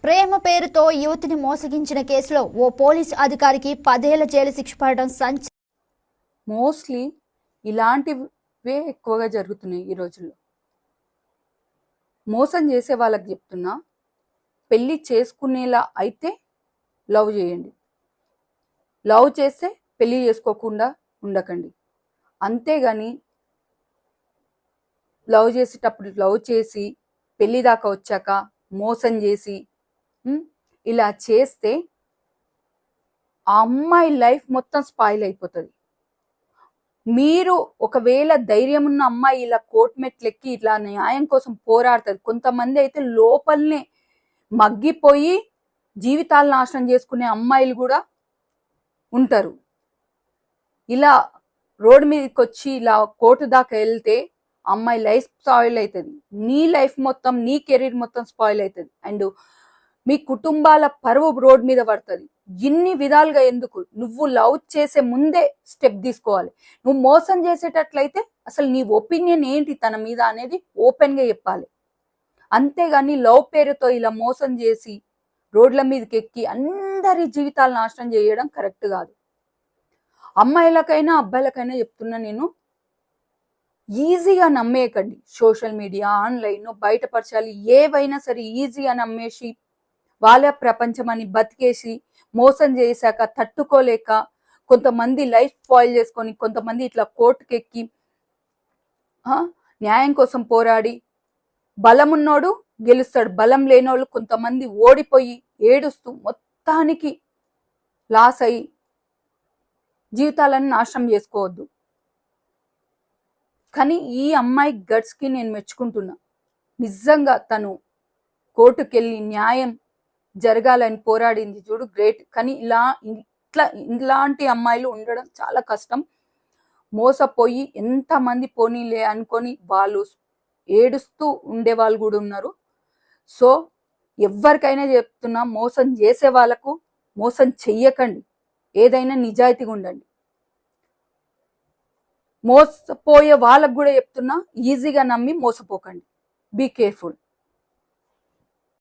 ప్రేమ పేరుతో యువతిని మోసగించిన కేసులో ఓ పోలీస్ అధికారికి 10 ఏళ్ల జైలు శిక్ష పడడం మోస్ట్లీ ఇలాంటివే ఎక్కువగా జరుగుతున్నాయి ఈ రోజుల్లో. మోసం చేసే వాళ్ళకి చెప్తున్నా, పెళ్లి చేసుకునేలా అయితే లవ్ చేయండి. లవ్ చేస్తే పెళ్లి చేసుకోకుండా ఉండకండి. అంతేగాని లవ్ చేసేటప్పుడు లవ్ చేసి పెళ్లి దాకా వచ్చాక మోసం చేసి ఇలా చేస్తే ఆ అమ్మాయి లైఫ్ మొత్తం స్పాయిల్ అయిపోతుంది. మీరు ఒకవేళ ధైర్యం ఉన్న అమ్మాయి ఇలా కోర్టు మెట్లెక్కి ఇట్లా న్యాయం కోసం పోరాడుతుంది. కొంతమంది అయితే లోపలనే మగ్గిపోయి జీవితాలు నాశనం చేసుకునే అమ్మాయిలు కూడా ఉంటారు. ఇలా రోడ్డు మీదకి వచ్చి ఇలా కోర్టు దాకా వెళ్తే అమ్మాయి లైఫ్ స్పాయిల్ అవుతుంది. నీ లైఫ్ మొత్తం, నీ కెరీర్ మొత్తం స్పాయిల్ అవుతుంది. అండ్ మీ కుటుంబాల పరువు రోడ్ మీద పడుతుంది. ఇన్ని విధాలుగా ఎందుకు? నువ్వు లవ్ చేసే ముందే స్టెప్ తీసుకోవాలి. నువ్వు మోసం చేసేటట్లయితే అసలు నీ ఒపీనియన్ ఏంటి తన మీద అనేది ఓపెన్గా చెప్పాలి. అంతేగాని లవ్ పేరుతో ఇలా మోసం చేసి రోడ్ల మీదకి ఎక్కి అందరి జీవితాలు నాశనం చేయడం కరెక్ట్ కాదు. అమ్మాయిలకైనా అబ్బాయిలకైనా చెప్తున్నా నేను, ఈజీగా నమ్మేయకండి. సోషల్ మీడియా, ఆన్లైన్, బయటపరచాలి ఏవైనా సరే ఈజీగా నమ్మేసి వాళ్ళ ప్రపంచం అని బతికేసి మోసం చేశాక తట్టుకోలేక కొంతమంది లైఫ్ స్పాయిల్ చేసుకొని, కొంతమంది ఇట్లా కోర్టుకెక్కి న్యాయం కోసం పోరాడి బలం ఉన్నోడు గెలుస్తాడు, బలం లేనోళ్ళు కొంతమంది ఓడిపోయి ఏడుస్తూ మొత్తానికి లాస్ అయ్యి జీవితాలను నాశనం చేసుకోవద్దు. కానీ ఈ అమ్మాయి గట్స్కి నేను మెచ్చుకుంటున్నా. నిజంగా తను కోర్టుకెళ్ళి న్యాయం జరగాలని పోరాడింది చూడు, గ్రేట్. కానీ ఇలాంటి అమ్మాయిలు ఉండడం చాలా కష్టం. మోసపోయి ఎంతమంది పోనీలే అనుకొని వాళ్ళు ఏడుస్తూ ఉండే వాళ్ళు కూడా ఉన్నారు. సో ఎవరికైనా చెప్తున్నా, మోసం చేసే వాళ్ళకు మోసం చెయ్యకండి. ఏదైనా నిజాయితీగా ఉండండి. మోసపోయే వాళ్ళకు కూడా చెప్తున్నా, ఈజీగా నమ్మి మోసపోకండి. Be careful.